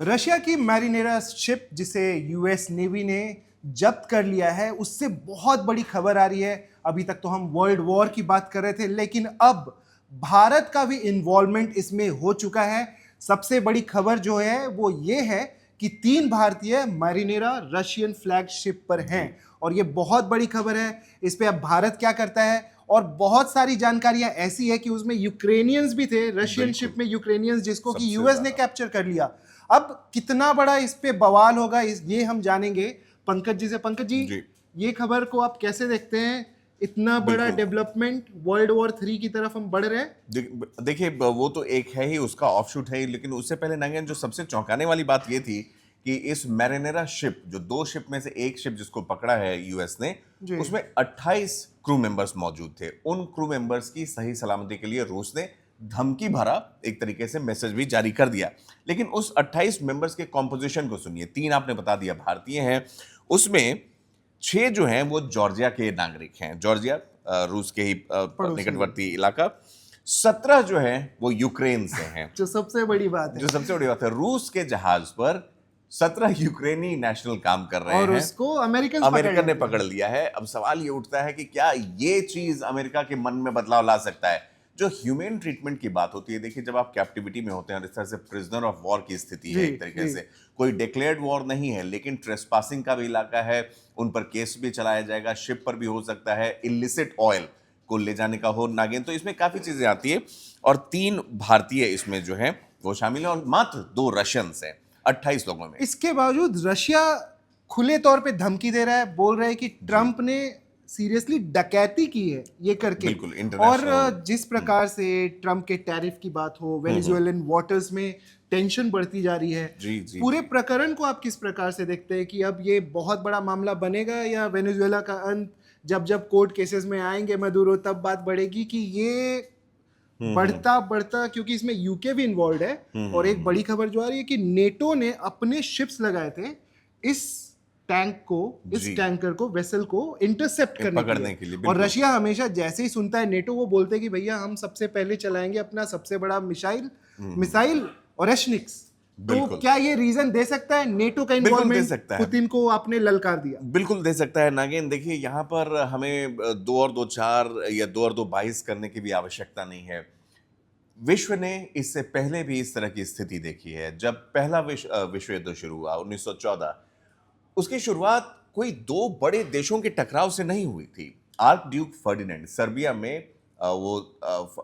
Russia की Marinera ship जिसे US navy ने जब्त कर लिया है, उससे बहुत बड़ी खबर आ रही है। अभी तक तो हम वर्ल्ड वॉर की बात कर रहे थे, लेकिन अब भारत का भी इन्वॉल्वमेंट इसमें हो चुका है। सबसे बड़ी खबर जो है वो ये है कि 3 भारतीय मैरिनेरा रशियन फ्लैग शिप पर हैं और ये बहुत बड़ी खबर है। इस पे अब भारत क्या करता है, और बहुत सारी जानकारियां ऐसी है कि उसमें यूक्रेनियंस भी थे, रशियन शिप में यूक्रेनियंस, जिसको कि यूएस ने कैप्चर कर लिया। अब कितना बड़ा इस पे बवाल होगा ये हम जानेंगे पंकज जी से। पंकज जी, ये खबर को आप कैसे देखते हैं? इतना बड़ा डेवलपमेंट, वर्ल्ड वॉर 3 की तरफ हम बढ़ रहे हैं। देखिए, वो तो एक है ही, उसका ऑफशूट है ही, लेकिन उससे पहले नागेन जो सबसे चौंकाने वाली बात ये थी कि इस मैरिनेरा शिप, जो 2 शिप में से एक शिप जिसको पकड़ा है यूएस ने, उसमें 28 क्रू मेंबर्स मौजूद थे। उन क्रू मेंबर्स की सही सलामती के लिए रूस ने धमकी भरा एक तरीके से मैसेज भी जारी कर दिया। लेकिन उस 28 मेंबर्स के कॉम्पोजिशन को सुनिए। 3 आपने बता दिया भारतीय हैं, उसमें 6 जो हैं वो जॉर्जिया के नागरिक हैं। जॉर्जिया रूस के ही निकटवर्ती इलाका। 17 जो है वो यूक्रेन से हैं। जो सबसे बड़ी बात है, रूस के जहाज पर 17 यूक्रेनी नेशनल काम कर रहे हैं और उसको अमेरिका ने पकड़ लिया है। अब सवाल ये उठता है कि क्या ये चीज अमेरिका के मन में बदलाव ला सकता है? जो ह्यूमन ट्रीटमेंट की बात होती है, देखिए, जब आप कैप्टिविटी में होते हैं और इस तरह से प्रिजनर ऑफ वॉर की स्थिति है, एक तरीके से कोई डिक्लेयर्ड वॉर नहीं है, लेकिन ट्रेसपासिंग का भी इलाका है, उन पर केस भी चलाया जाएगा, शिप पर भी हो सकता है इलिसिट ऑयल को ले जाने का हो नागेन, तो इसमें काफी चीजें आती है। और 3 भारतीय इसमें जो है वो शामिल है और मात्र 2 रशियंस हैं 28 लोगों में। इसके बावजूद रशिया खुले तौर पे धमकी दे रहा है, बोल रहा है कि ट्रंप ने सीरियसली डकैती की है ये करके। बिल्कुल, और जिस प्रकार से ट्रंप के टैरिफ की बात हो, वेनेजुएलन वाटर्स में टेंशन बढ़ती जा रही है, पूरे प्रकरण को आप किस प्रकार से देखते हैं कि अब ये बहुत बड़ा मामला बनेगा, या वेनेजुएला का अंत जब जब कोर्ट केसेस में आएंगे मदुरो, तब बात बढ़ेगी कि ये बढ़ता बढ़ता, क्योंकि इसमें यूके भी इन्वॉल्व है। और एक बड़ी खबर जो आ रही है कि नेटो ने अपने शिप्स लगाए थे इस टैंकर को, वेसल को इंटरसेप्ट करने के लिए। और रशिया हमेशा जैसे ही सुनता है नेटो, वो बोलते हैं कि भैया हम सबसे पहले चलाएंगे अपना सबसे बड़ा मिसाइल ओरेशनिक्स। तो क्या ये रीजन दे सकता है नेटो का इन्वॉल्वमेंट? पुतिन को आपने ललकार दिया। बिल्कुल दे सकता है नागेन। देखिए, यहाँ पर हमें 2 और 2 4 या 2 और 2 22 करने की भी आवश्यकता नहीं है। विश्व ने इससे पहले भी इस तरह की स्थिति देखी है। जब पहला विश्व युद्ध शुरू हुआ 1914, उसकी शुरुआत कोई 2 बड़े देशों के टकराव से नहीं हुई थी। आर्क ड्यूक फर्डिनेंड, सर्बिया में वो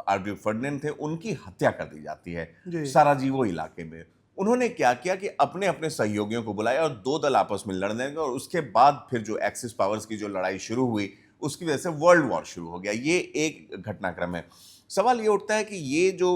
आर्क ड्यूक फर्डिनेंड थे, उनकी हत्या कर दी जाती है साराजीवो इलाके में। उन्होंने क्या किया कि अपने अपने सहयोगियों को बुलाया और 2 दल आपस में लड़ने लगे, और उसके बाद फिर जो एक्सिस पावर्स की जो लड़ाई शुरू हुई, उसकी वजह से वर्ल्ड वॉर शुरू हो गया। ये एक घटनाक्रम है। सवाल ये उठता है कि ये जो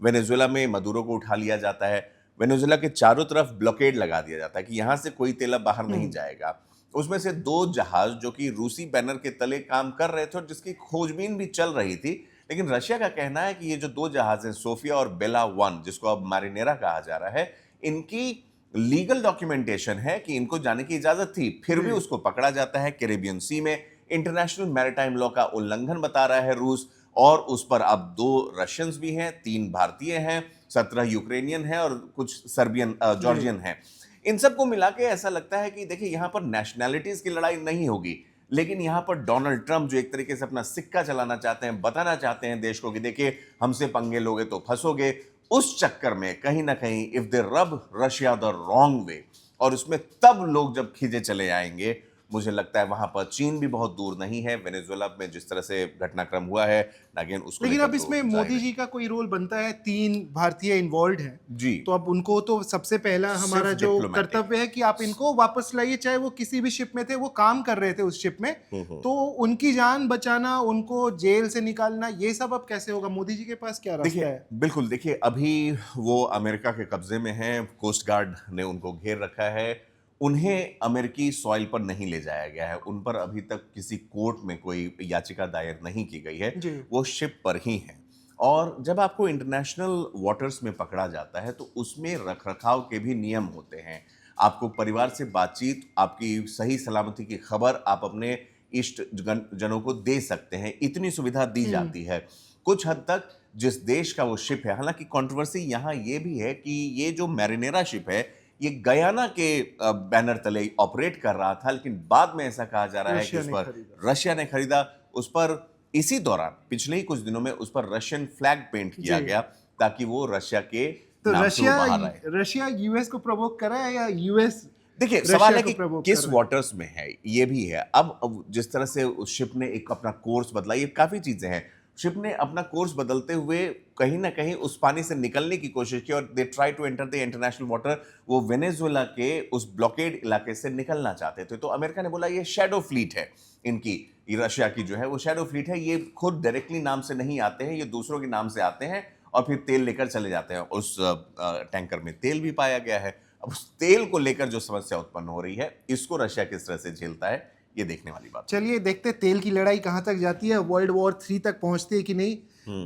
वेनेजुएला में मदुरो को उठा लिया जाता है, वेनेजुएला के चारों तरफ ब्लॉकेड लगा दिया जाता है कि यहां से कोई तेल बाहर नहीं जाएगा। उसमें से 2 जहाज जो कि रूसी बैनर के तले काम कर रहे थे और जिसकी खोजबीन भी चल रही थी, लेकिन रशिया का कहना है कि ये जो 2 जहाज हैं, सोफिया और बेला 1, जिसको अब मैरिनेरा कहा जा रहा है, इनकी लीगल डॉक्यूमेंटेशन है कि इनको जाने की इजाजत थी, फिर भी उसको पकड़ा जाता है कैरेबियन सी में। इंटरनेशनल मैरिटाइम लॉ का उल्लंघन बता रहा है रूस, और उस पर अब 2 रशियंस भी हैं, 3 भारतीय हैं, 17 यूक्रेनियन हैं और कुछ सर्बियन जॉर्जियन हैं। इन सबको मिला के ऐसा लगता है कि देखिए, यहां पर नेशनैलिटीज की लड़ाई नहीं होगी, लेकिन यहां पर डोनाल्ड ट्रंप जो एक तरीके से अपना सिक्का चलाना चाहते हैं, बताना चाहते हैं देश को कि देखिए, हमसे पंगे लोगे तो फंसोगे, उस चक्कर में कहीं ना कहीं इफ दे रब रशिया द रॉन्ग वे, और उसमें तब लोग जब खींचे चले आएंगे, मुझे लगता है वहां पर चीन भी बहुत दूर नहीं है। वेनेजुएला में जिस तरह से घटनाक्रम हुआ है नागेन, उसको लेकिन अब इसमें मोदी जी का कोई रोल बनता है? 3 भारतीय इन्वॉल्व हैं जी, तो अब उनको तो सबसे पहला हमारा जो कर्तव्य है कि आप इनको वापस लाइए, चाहे वो किसी भी शिप में थे, वो काम कर रहे थे उस शिप में, तो उनकी जान बचाना, उनको जेल से निकालना, ये सब अब कैसे होगा? मोदी जी के पास क्या रास्ता है? बिल्कुल, देखिए, अभी वो अमेरिका के कब्जे में है, कोस्ट गार्ड ने उनको घेर रखा है, उन्हें अमेरिकी सॉइल पर नहीं ले जाया गया है, उन पर अभी तक किसी कोर्ट में कोई याचिका दायर नहीं की गई है, वो शिप पर ही हैं। और जब आपको इंटरनेशनल वाटर्स में पकड़ा जाता है तो उसमें रखरखाव के भी नियम होते हैं। आपको परिवार से बातचीत, आपकी सही सलामती की खबर आप अपने इष्ट जनों को दे सकते हैं, इतनी सुविधा दी जाती है। कुछ हद तक जिस देश का वो शिप है, हालांकि कंट्रोवर्सी यहाँ ये भी है कि ये जो मैरिनेरा शिप है, ये गयाना के बैनर तले ऑपरेट कर रहा था, लेकिन बाद में ऐसा कहा जा रहा है कि रशिया उस ने पर खरीदा। रशिया ने खरीदा। उस पर इसी दौरान पिछले ही कुछ दिनों में उस पर रशियन फ्लैग पेंट किया जी। गया ताकि वो रशिया के तो नाम से वो रशिया बाहर आए। रशिया यूएस को प्रवोक कर रहा है या यूएस देखिए, रशिया सवाल है को कि provoke किस कर रहा है? वाटर्स में है, ये भी है। अब जिस तरह से उस शिप ने एक अपना कोर्स बदला, ये काफी चीजें हैं। शिप ने अपना कोर्स बदलते हुए कहीं ना कहीं उस पानी से निकलने की कोशिश की और they try to enter the international water. वो वेनेजुएला के उस ब्लॉकेड इलाके से निकलना चाहते थे, तो अमेरिका ने बोला ये शैडो फ्लीट है इनकी, ये रशिया की जो है वो शैडो फ्लीट है, ये खुद डायरेक्टली नाम से नहीं आते हैं, ये दूसरों के नाम से आते हैं और फिर तेल लेकर चले जाते हैं। उस टैंकर में तेल भी पाया गया है। अब उस तेल को लेकर जो समस्या उत्पन्न हो रही है, इसको रशिया किस तरह से झेलता है, ये देखने वाली बात। चलिए देखते हैं तेल की लड़ाई कहाँ तक जाती है, वर्ल्ड वॉर 3 तक पहुंचती है कि नहीं।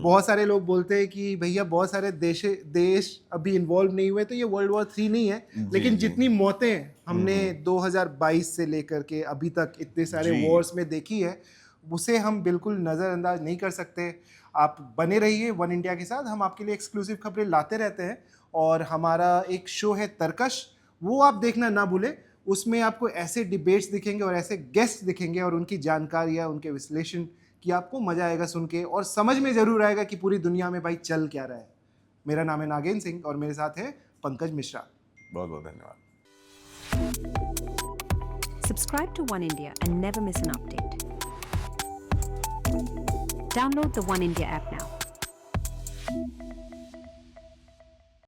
बहुत सारे लोग बोलते हैं कि भैया बहुत सारे देश अभी इन्वॉल्व नहीं हुए, तो ये वर्ल्ड वॉर 3 नहीं है। लेकिन जी। जितनी मौतें हमने 2022 से लेकर के अभी तक इतने सारे जी। वॉर्स में देखी है, उसे हम बिल्कुल नज़रअंदाज नहीं कर सकते। आप बने रहिए वन इंडिया के साथ, हम आपके लिए एक्सक्लूसिव खबरें लाते रहते हैं। और हमारा एक शो है तरकश, वो आप देखना ना भूलें। उसमें आपको ऐसे डिबेट्स दिखेंगे और ऐसे गेस्ट दिखेंगे और उनकी जानकारियाँ, उनके विश्लेषण कि आपको मज़ा आएगा सुन के और समझ में ज़रूर आएगा कि पूरी दुनिया में भाई चल क्या रहा है। मेरा नाम है नागेंद्र सिंह और मेरे साथ है पंकज मिश्रा। बहुत बहुत धन्यवाद। Subscribe to One India and never miss an update. Download the One India app now.